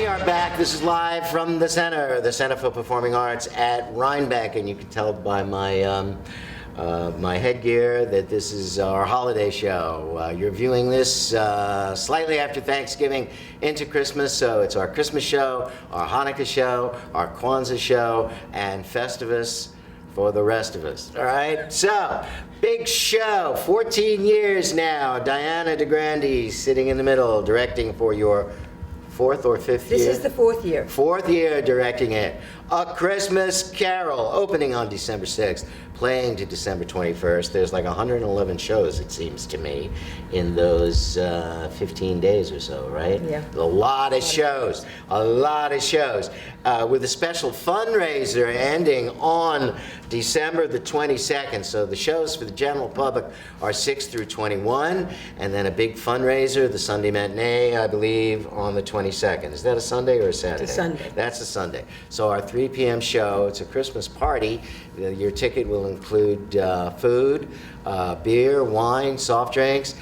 are back. This is live from the Center for Performing Arts at Rhinebeck, and you can tell by my my headgear that this is our holiday show. You're viewing this slightly after Thanksgiving into Christmas, so it's our Christmas show, our Hanukkah show, our Kwanzaa show, and Festivus for the rest of us. All right, so big show, 14 years now. Diana DeGrande sitting in the middle, directing for your fourth or fifth year? This is the fourth year. Fourth year directing it. A Christmas Carol, opening on December 6th, playing to December 21st. There's like 111 shows, it seems to me, in those 15 days or so, right? Yeah. A lot of shows, with a special fundraiser ending on December the 22nd. So the shows for the general public are 6 through 21, and then a big fundraiser, the Sunday matinee, I believe, on the 22nd. Is that a Sunday or a Saturday? It's a Sunday. That's a Sunday. So our 3 p.m. show, it's a Christmas party. Your ticket will include food, beer, wine, soft drinks.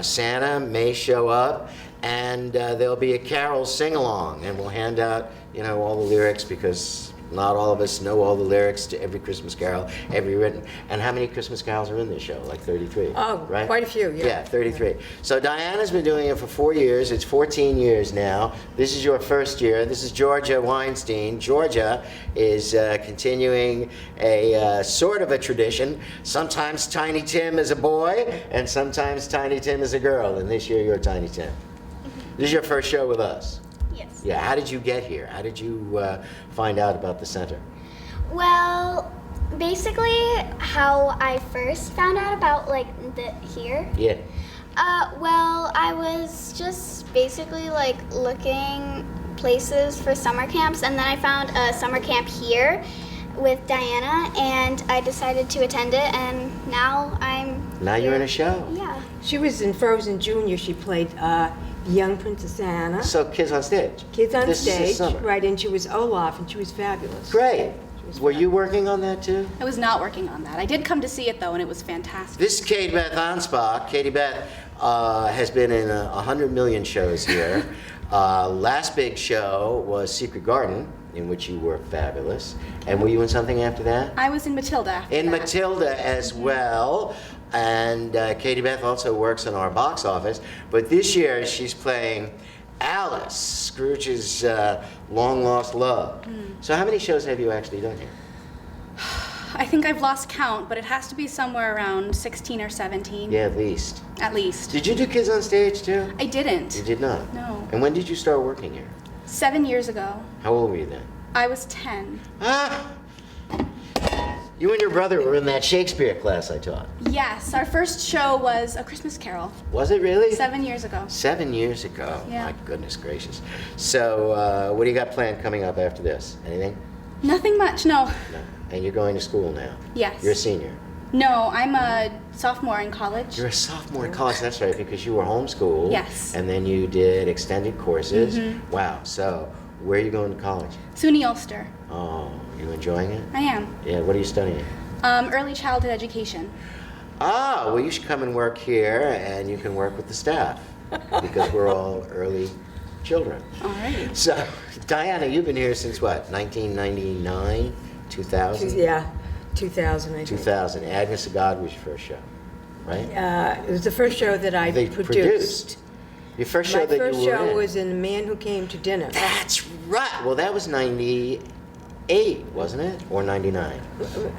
Santa may show up, and there'll be a carol sing-along, and we'll hand out, all the lyrics, because not all of us know all the lyrics to every Christmas carol, every written. And how many Christmas carols are in this show? Like 33, Oh, right? quite a few, yeah. Yeah, 33. So Diana's been doing it for 4 years. It's 14 years now. This is your first year. This is Georgia Weinstein. Georgia is continuing a sort of a tradition. Sometimes Tiny Tim is a boy, and sometimes Tiny Tim is a girl. And this year you're Tiny Tim. This is your first show with us. Yes. Yeah, how did you get here? How did you find out about the center? Well, basically, how I first found out about here. Yeah. Well, I was just basically looking places for summer camps, and then I found a summer camp here with Diana, and I decided to attend it, and now Now you're in a show. Yeah. She was in Frozen Junior. She played young Princess Anna. So Kids on Stage. Kids on This is Stage, the summer. right? And she was Olaf, and she was fabulous. Great. was Were you working on that too? I was not working on that. I did come to see it though, and it was fantastic. This is Katie Beth Anspach. Katie Beth has been in 100 million shows here. Last big show was Secret Garden, in which you were fabulous. And were you in something after that? I was in Matilda. after In that. Matilda as well. And Katie Beth also works in our box office. But this year she's playing Alice, Scrooge's long lost love. So how many shows have you actually done here? I think I've lost count, but it has to be somewhere around 16 or 17. Yeah, at least. At least. Did you do Kids on Stage too? I didn't. You did not? No. And when did you start working here? 7 years ago. How old were you then? I was 10. Ah! You and your brother were in that Shakespeare class I taught. Yes, our first show was A Christmas Carol. Was it really? 7 years ago. 7 years ago. Yeah. My goodness gracious. So, what do you got planned coming up after this? Anything? Nothing much, no. No. And you're going to school now? Yes. You're a senior? No, I'm a sophomore in college. You're a sophomore in college, that's right, because you were homeschooled. Yes. And then you did extended courses. Wow. So, where are you going to college? SUNY Ulster. Oh, you enjoying it? I am. Yeah, what are you studying? Early childhood education. Ah, well, you should come and work here, and you can work with the staff, because we're all early children. All right. So, Diana, you've been here since what, 1999, 2000? Yeah, 2000, I think. 2000. Agnes of God was your first show, right? It was the first show that I They produced. Your first show My that you first were show in. was in The Man Who Came to Dinner. That's right. Well, that was 98, wasn't it? Or 99?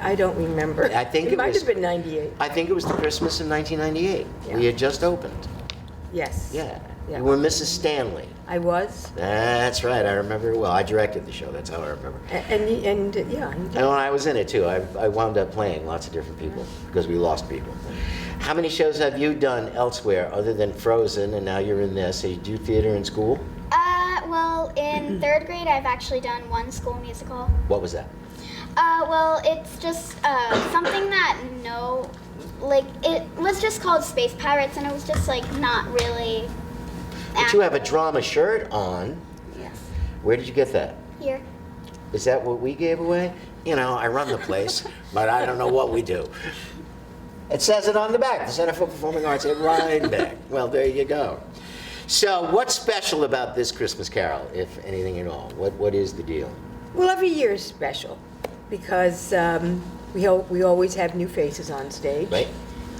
I don't remember. I think it might was- have been 98. I think it was the Christmas of 1998. We Yeah. had just opened. Yes. Yeah. Yeah. You were Mrs. Stanley. I was. That's right. I remember it well. I directed the show. That's how I remember. And yeah. And when I was in it too, I wound up playing lots of different people because we lost people. How many shows have you done elsewhere other than Frozen, and now you're in this? So you do theater in school? Well, in third grade, I've actually done one school musical. What was that? Well, it's just something that it was just called Space Pirates, and it was just not really. But you have a drama shirt on. Yes. Where did you get that? Here. Is that what we gave away? I run the place, but I don't know what we do. It says it on the back, the Center for Performing Arts at Rhinebeck. Well, there you go. So, what's special about this Christmas Carol, if anything at all? What is the deal? Well, every year is special because we always have new faces on stage. Right.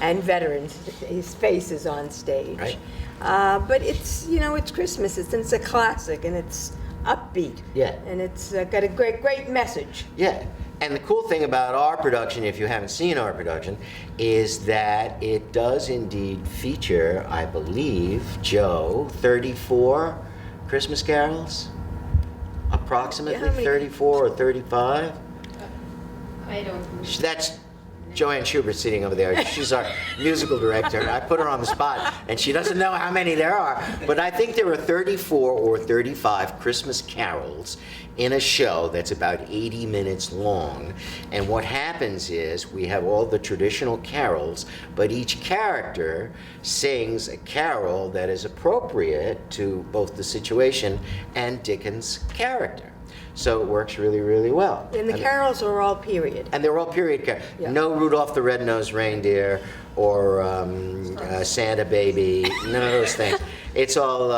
And veterans, his faces on stage. Right. But it's, it's Christmas. It's a classic, and it's upbeat. Yeah. And it's got a great message. Yeah. And the cool thing about our production, if you haven't seen our production, is that it does indeed feature, I believe, Joe, 34 Christmas carols? Approximately Yeah, how many? 34 or 35? I don't. That's Joanne Schubert sitting over there. She's our musical director, and I put her on the spot, and she doesn't know how many there are. But I think there are 34 or 35 Christmas carols in a show that's about 80 minutes long. And what happens is we have all the traditional carols, but each character sings a carol that is appropriate to both the situation and Dickens' character. So it works really, really well. And the carols are all period. And they're all period carols. Yeah. No Rudolph the Red-Nosed Reindeer or Santa Baby, none of those things. It's all,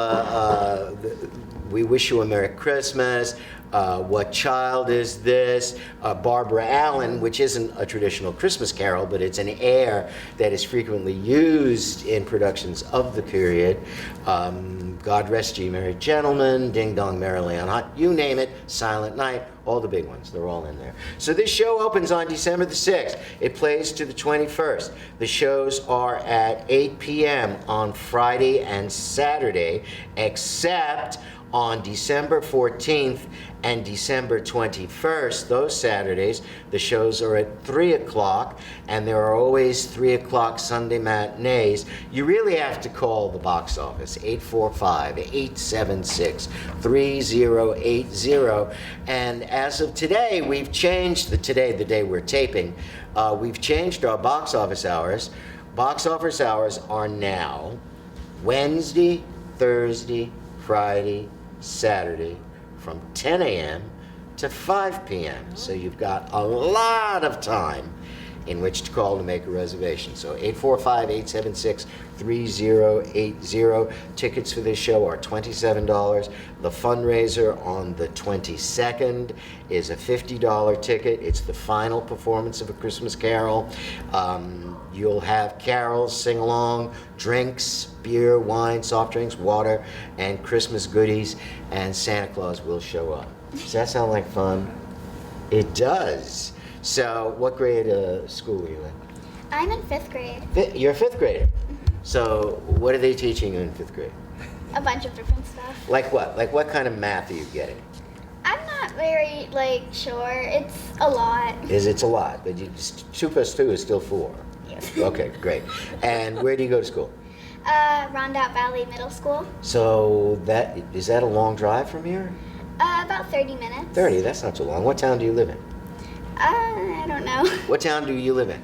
We Wish You a Merry Christmas, What Child Is This, Barbara Allen, which isn't a traditional Christmas carol, but it's an air that is frequently used in productions of the period. God Rest Ye Merry Gentlemen, Ding Dong Merrily on Hot, you name it, Silent Night, all the big ones, they're all in there. So this show opens on December the 6th. It plays to the 21st. The shows are at 8 p.m. on Friday and Saturday, except on December 14th and December 21st, those Saturdays, the shows are at 3 o'clock, and there are always 3 o'clock Sunday matinees. You really have to call the box office, 845-876-3080. And as of today, we've changed, the day we're taping, we've changed our box office hours. Box office hours are now Wednesday, Thursday, Friday, Saturday from 10 a.m. to 5 p.m. So you've got a lot of time in which to call to make a reservation. So 845-876-3080. Tickets for this show are $27. The fundraiser on the 22nd is a $50 ticket. It's the final performance of A Christmas Carol. You'll have carols, sing-along, drinks, beer, wine, soft drinks, water, and Christmas goodies, and Santa Claus will show up. Does that sound like fun? It does. So, what grade school are you in? I'm in 5th grade. You're a 5th grader. So, what are they teaching you in 5th grade? A bunch of different stuff. Like what? Like what kind of math are you getting? I'm not very sure. It's a lot. It's a lot, but 2 plus 2 is still 4. Yes. Okay, great. And where do you go to school? Rondout Valley Middle School. So is that a long drive from here? About 30 minutes. 30, that's not too long. What town do you live in? I don't know. What town do you live in?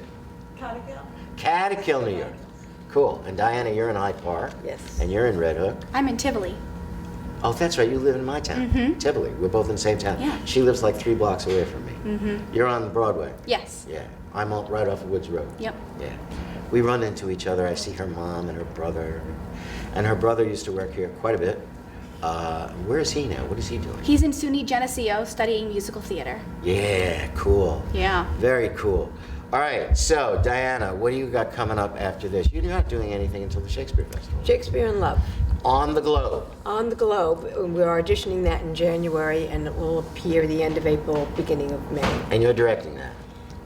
Cottikill? Cottikill, New York. Cool. And Diana, you're in Hyde Park. Yes. And you're in Red Hook. I'm in Tivoli. Oh, that's right. You live in my town, Tivoli. We're both in the same town. Yeah. She lives like 3 blocks away from me. You're on Broadway. Yes. Yeah. I'm right off of Woods Road. Yep. Yeah. We run into each other. I see her mom and her brother. And her brother used to work here quite a bit. Where is he now? What is he doing? He's in SUNY Geneseo studying musical theater. Yeah, cool. Yeah. Very cool. All right, so Diana, what do you got coming up after this? You're not doing anything until the Shakespeare Festival. Shakespeare in Love. On the Globe. On the Globe. We're auditioning that in January, and it will appear the end of April, beginning of May. And you're directing that.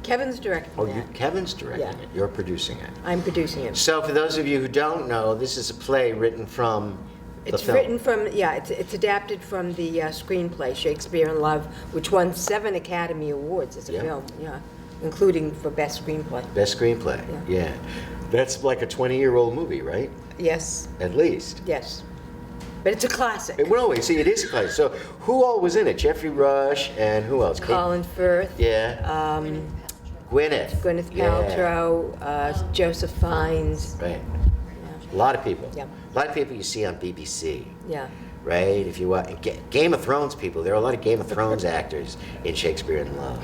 Kevin's directing Oh, that. Kevin's directing Yeah. it. You're producing it. I'm producing it. So for those of you who don't know, this is a play written from the It's film. written from, it's adapted from the screenplay, Shakespeare in Love, which won 7 Academy Awards as a Yeah. film, including for Best Screenplay. Best screenplay. Yeah. That's like a 20-year-old movie, right? Yes, At least. yes. But it's a classic. Well, wait, see, it is a classic. So who all was in it? Jeffrey Rush and who else? Colin Firth, Yeah. Gwyneth. Gwyneth Yeah. Paltrow, Joseph Fiennes. Right. A lot of people. Yeah. A lot of people you see on BBC. Yeah. Right? If you watch Game of Thrones people, there are a lot of Game of Thrones actors in Shakespeare in Love.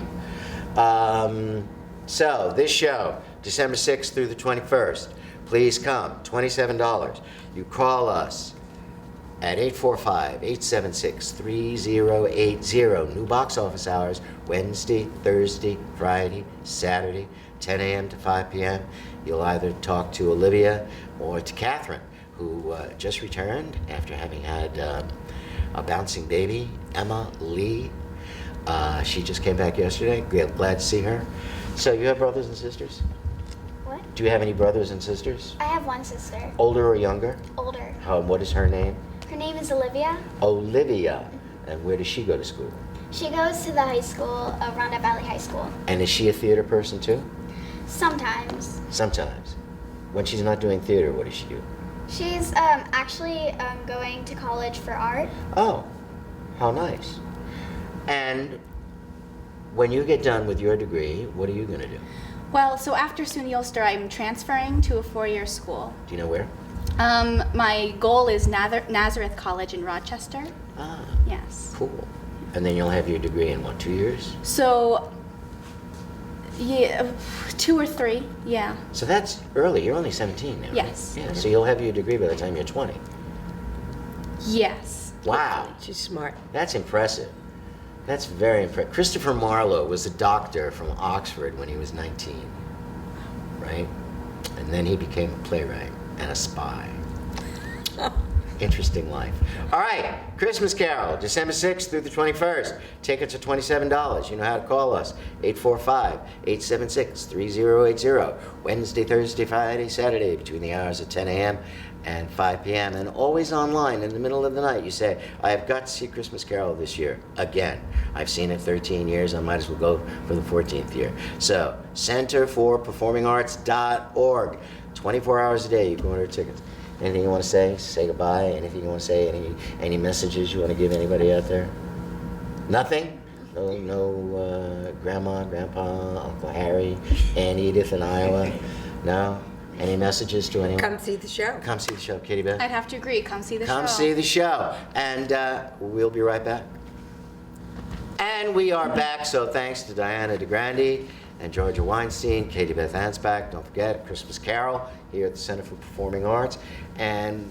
So this show, December 6th through the 21st, please come. $27. You call us at 845-876-3080. New box office hours, Wednesday, Thursday, Friday, Saturday, 10 a.m. to 5 p.m. You'll either talk to Olivia or to Catherine, who just returned after having had a bouncing baby, Emma Lee. She just came back yesterday. Glad to see her. So you have brothers and sisters? What? Do you have any brothers and sisters? I have one sister, Older or younger? older. What is her name? Her name is Olivia. Olivia. And where does she go to school? She goes to the high school, Ronda Valley High School. And is she a theater person too? Sometimes. Sometimes. When she's not doing theater, what does she do? She's actually going to college for art. Oh, how nice. And when you get done with your degree, what are you going to do? Well, so after SUNY Ulster, I'm transferring to a 4-year school. Do you know where? My goal is Nazareth College in Rochester. Ah, Yes. cool. And then you'll have your degree in what, 2 years? So, yeah, 2 or 3, yeah. So that's early. You're only 17 now. right? Yes. Yeah, so you'll have your degree by the time you're 20. Yes. Wow. She's smart. That's impressive. That's very impressive. Christopher Marlowe was a doctor from Oxford when he was 19, right? And then he became a playwright and a spy. Interesting life. All right, Christmas Carol, December 6th through the 21st. Tickets are $27. You know how to call us. 845-876-3080. Wednesday, Thursday, Friday, Saturday, between the hours of 10 a.m. and 5 p.m. And always online in the middle of the night. You say, I have got to see Christmas Carol this year. Again, I've seen it 13 years. I might as well go for the 14th year. So, centerforperformingarts.org. 24 hours a day, you can order tickets. Anything you want to say? Say goodbye. Anything you want to say? Any messages you want to give anybody out there? Nothing? No grandma, grandpa, Uncle Harry, Aunt Edith in Iowa? No? Any messages to anyone? Come see the show. Come see the show, Katie Beth. I'd have to agree. Come see the show. Come see the show. And we'll be right back. And we are back, so thanks to Diana DeGrande and Georgia Weinstein, Katie Beth Ansbach. Don't forget, Christmas Carol here at the Center for Performing Arts. And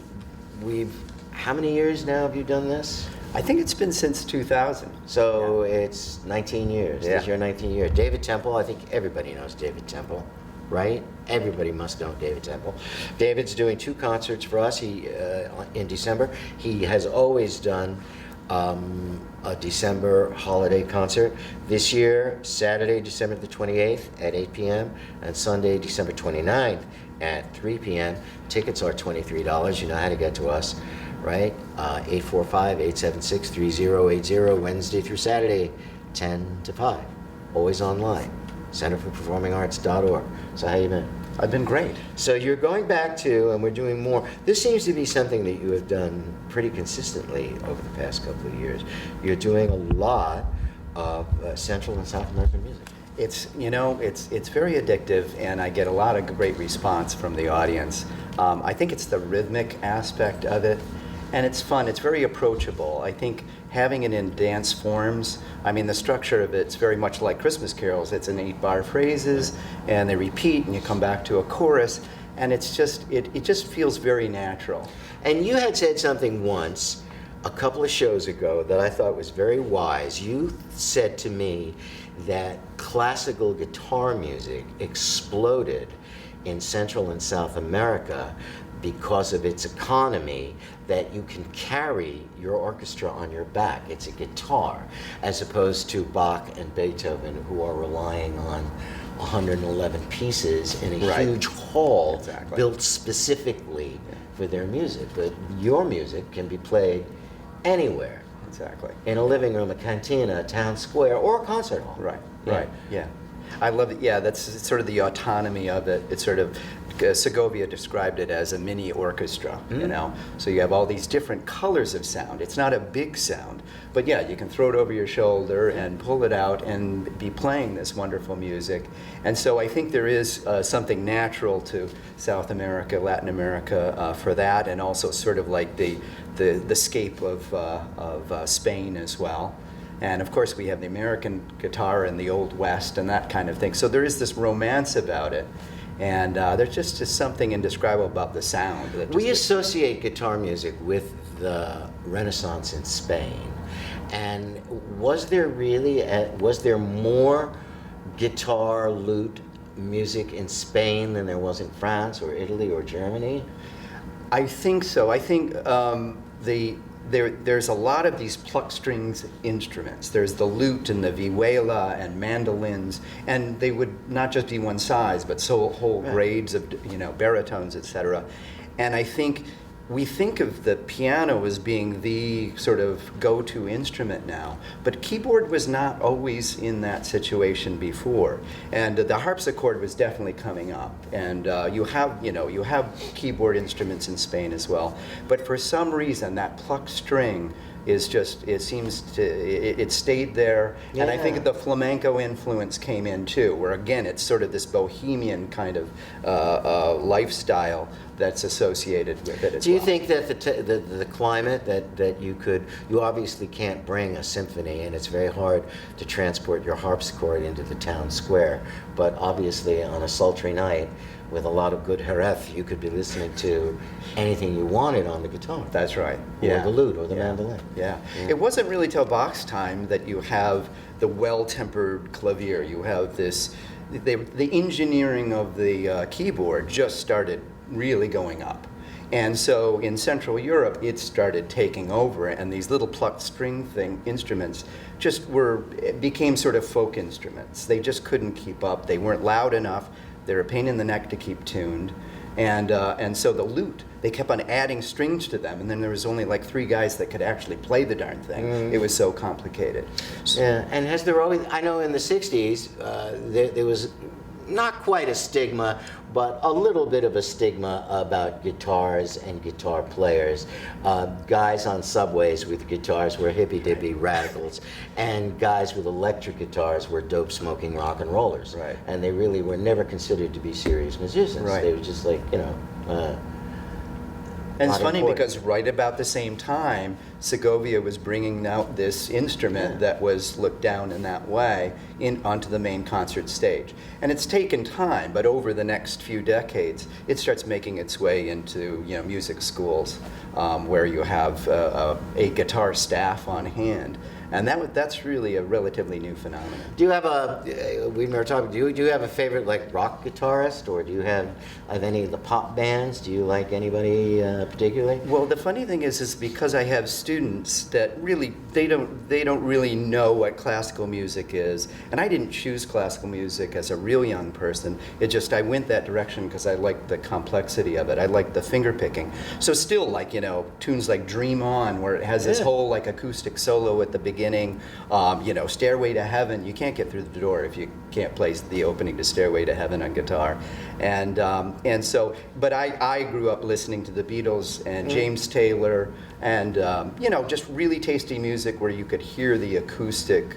how many years now have you done this? I think it's been since 2000. So it's 19 years. Yeah. This year, 19 years. David Temple, I think everybody knows David Temple, right? Everybody must know David Temple. David's doing 2 concerts for us in December. He has always done a December holiday concert. This year, Saturday, December the 28th at 8 p.m. and Sunday, December 29th at 3 p.m. Tickets are $23. You know how to get to us, right? 845-876-3080, Wednesday through Saturday, 10 to 5. Always online. centerforperformingarts.org. So how you been? I've been great. So you're going back to, and we're doing more. This seems to be something that you have done pretty consistently over the past couple of years. You're doing a lot of Central and South American music. It's very addictive, and I get a lot of great response from the audience. I think it's the rhythmic aspect of it, and it's fun. It's very approachable. I think having it in dance forms, I mean, the structure of it's very much like Christmas carols. It's an 8-bar phrases, and they repeat, and you come back to a chorus, and it just feels very natural. And you had said something once, a couple of shows ago, that I thought was very wise. You said to me that classical guitar music exploded in Central and South America because of its economy, that you can carry your orchestra on your back. It's a guitar, as opposed to Bach and Beethoven, who are relying on 111 pieces in a Right. huge hall Exactly. built specifically for their music. But your music can be played anywhere, Exactly. in a living room, a cantina, a town square, or a concert hall. Right, Yeah. right, yeah. I love it, yeah, that's sort of the autonomy of it. It's sort of, Segovia described it as a mini orchestra, you know? So you have all these different colors of sound. It's not a big sound, but yeah, you can throw it over your shoulder and pull it out and be playing this wonderful music. And so I think there is something natural to South America, Latin America for that, and also sort of like the scape of Spain as well. And of course, we have the American guitar and the Old West and that kind of thing. So there is this romance about it. And there's just something indescribable about the sound. That We just- associate guitar music with the Renaissance in Spain. And was there more guitar, lute music in Spain than there was in France or Italy or Germany? I think so. I think there's a lot of these pluck strings instruments. There's the lute and the vihuela and mandolins, and they would not just be one size, but whole grades of baritones, etc. And I think we think of the piano as being the sort of go-to instrument now, but keyboard was not always in that situation before. And the harpsichord was definitely coming up. And you have keyboard instruments in Spain as well. But for some reason, that pluck string is just, it stayed there. Yeah. And I think the flamenco influence came in too, where again, it's sort of this bohemian kind of lifestyle that's associated with it as well. Do you think that the climate that you obviously can't bring a symphony, and it's very hard to transport your harpsichord into the town square, but obviously on a sultry night with a lot of good Jerez, you could be listening to anything you wanted on the guitar. That's right. Or the lute or the mandolin. Yeah. It wasn't really till Bach's time that you have the well-tempered clavier. You have this, the engineering of the keyboard just started really going up. And so in Central Europe, it started taking over, and these little plucked string instruments became sort of folk instruments. They just couldn't keep up. They weren't loud enough. They were a pain in the neck to keep tuned. And so the lute, they kept on adding strings to them, and then there was only like 3 guys that could actually play the darn thing. It was so complicated. Yeah, and has there always, I know in the 60s, there was not quite a stigma, but a little bit of a stigma about guitars and guitar players. Guys on subways with guitars were hippy-dippy radicals, and guys with electric guitars were dope-smoking rock and rollers. Right. And they really were never considered to be serious musicians. Right. They were just like, And it's not funny important. because right about the same time, Segovia was bringing out this instrument that was looked down in that way onto the main concert stage. And it's taken time, but over the next few decades, it starts making its way into music schools where you have a guitar staff on hand. And that's really a relatively new phenomenon. Do you have we were talking, do you have a favorite like rock guitarist, or do you have any of the pop bands? Do you like anybody particularly? Well, the funny thing is because I have students that really, they don't really know what classical music is. And I didn't choose classical music as a real young person. I went that direction because I liked the complexity of it. I liked the finger picking. So still like, tunes like Dream On, where it has this whole like acoustic solo at the beginning, Stairway to Heaven. You can't get through the door if you can't play the opening to Stairway to Heaven on guitar. And so, but I grew up listening to the Beatles and James Taylor and, just really tasty music where you could hear the acoustic,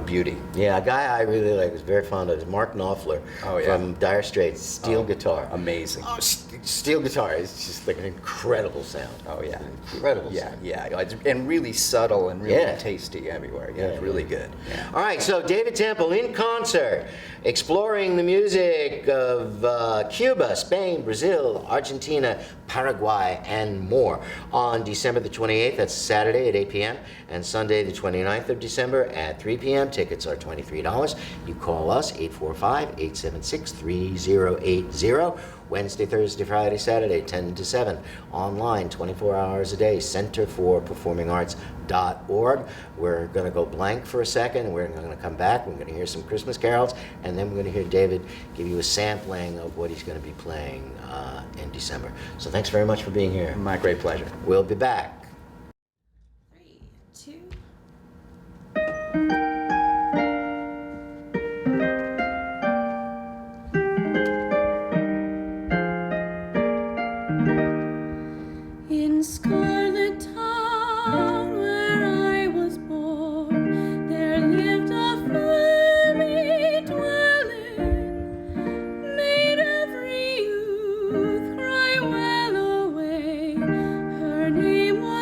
beauty. Yeah, a guy I really like, was very fond of, is Mark Knopfler from Dire Straits, steel guitar. Amazing. Oh, steel guitar is just like an incredible sound. Oh, yeah. Incredible Yeah, sound. yeah. And really subtle and really Yeah. tasty everywhere. Yeah, it's really good. Yeah. All right, so David Temple in concert, exploring the music of Cuba, Spain, Brazil, Argentina, Paraguay, and more on December the 28th. That's Saturday at 8 p.m. and Sunday the 29th of December at 3 p.m. Tickets are $23. You call us, 845-876-3080. Wednesday, Thursday, Friday, Saturday, 10 to 7. Online, 24 hours a day, centerforperformingarts.org. We're going to go blank for a second, and we're going to come back. We're going to hear some Christmas carols, and then we're going to hear David give you a sampling of what he's going to be playing in December. So thanks very much for being here. My great pleasure. We'll be back. 3, 2. In Scarlet Town, where I was born, there lived a fairy dwelling, made every youth cry well away. Her name was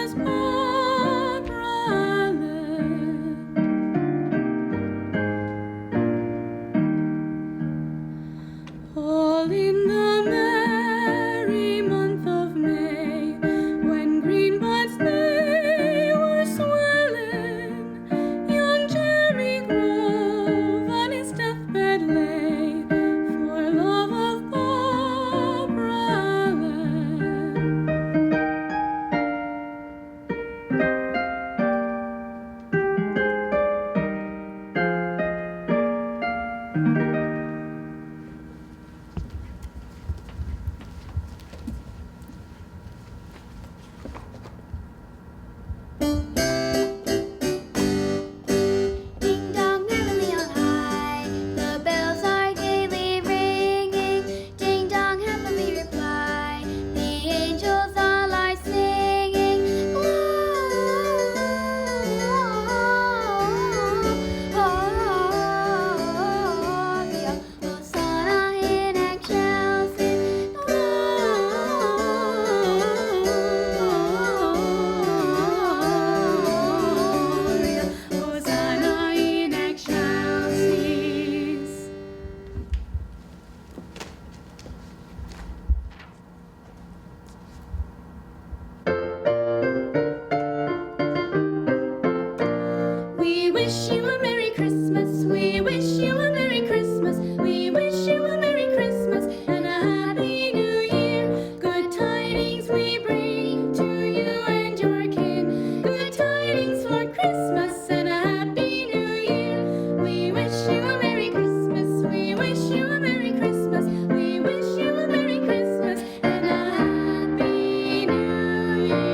We wish you a Merry Christmas. We wish you a Merry Christmas. We wish you a Merry Christmas and a Happy New Year. Good tidings we bring to you and your kin. Good tidings for Christmas and a Happy New Year. We wish you a Merry Christmas. We wish you a Merry Christmas. We wish you a Merry Christmas and a Happy New Year.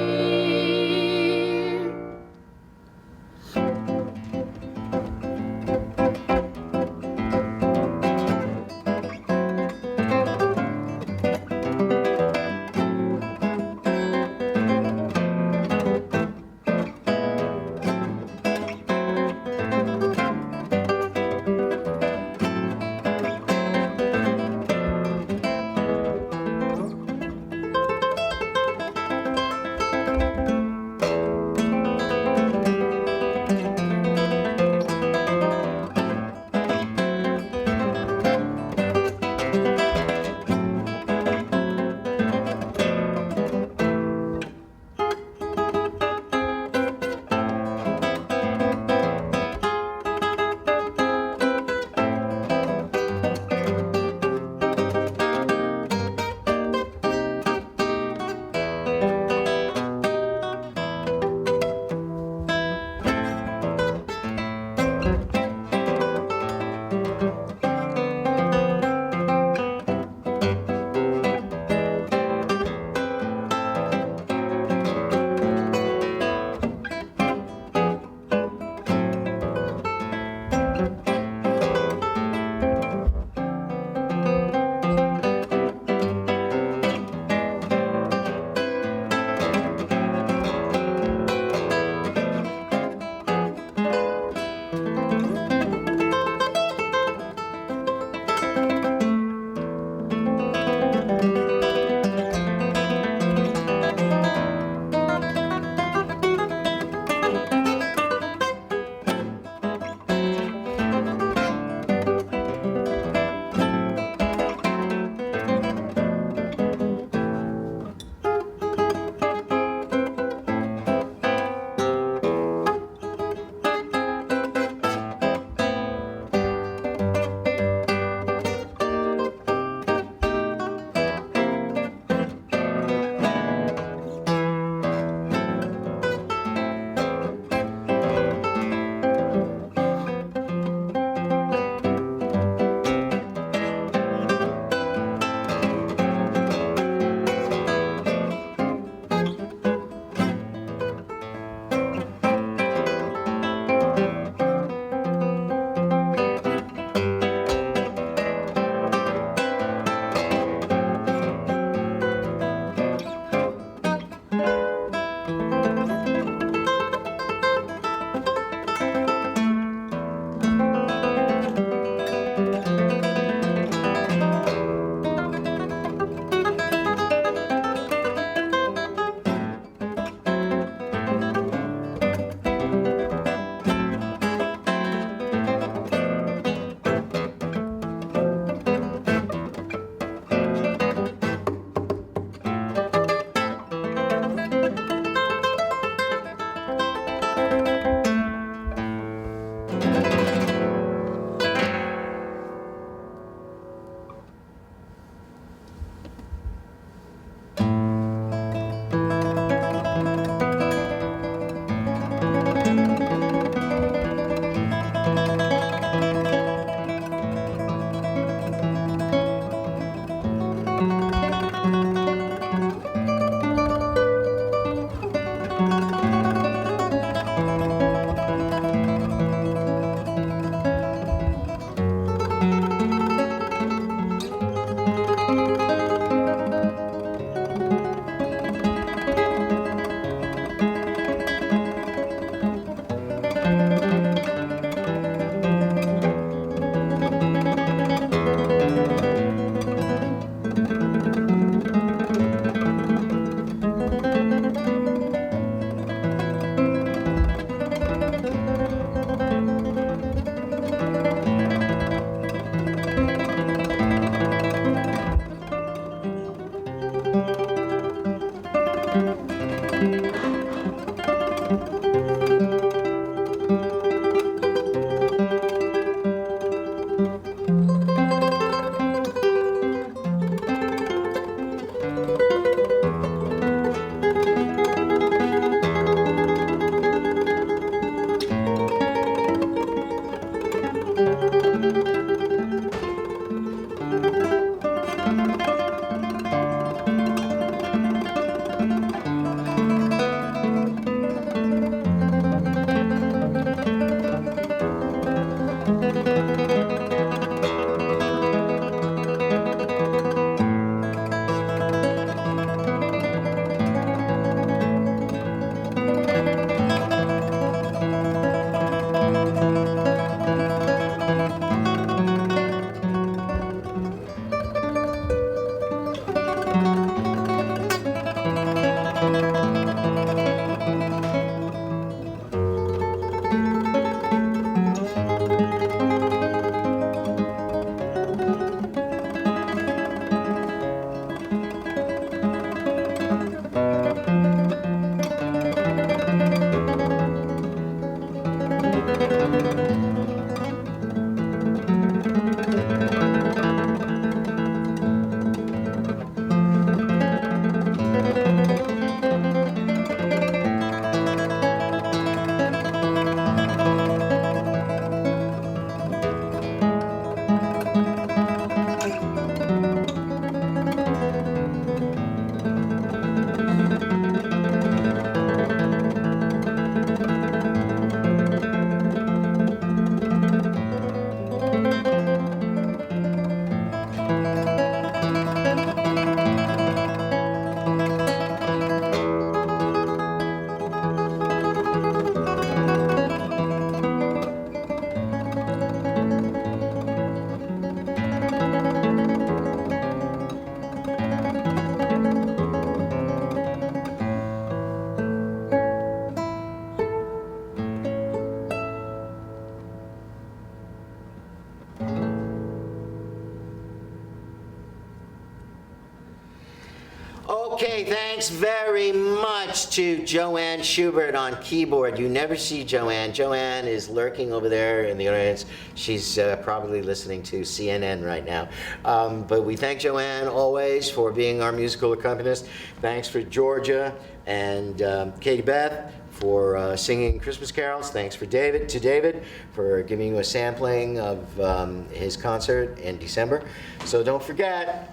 Okay, thanks very much to Joanne Schubert on keyboard. You never see Joanne. Joanne is lurking over there in the audience. She's probably listening to CNN right now. But we thank Joanne always for being our musical accompanist. Thanks for Georgia and Katie Beth for singing Christmas carols. Thanks to David for giving you a sampling of his concert in December. So don't forget,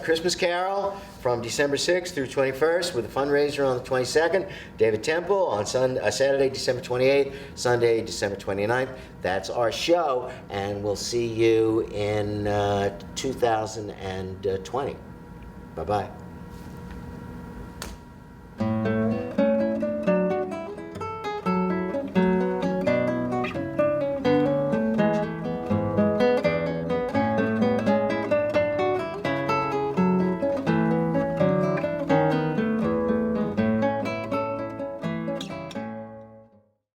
Christmas Carol from December 6th through 21st with a fundraiser on the 22nd. David Temple on Saturday, December 28th, Sunday, December 29th. That's our show, and we'll see you in 2020. Bye-bye.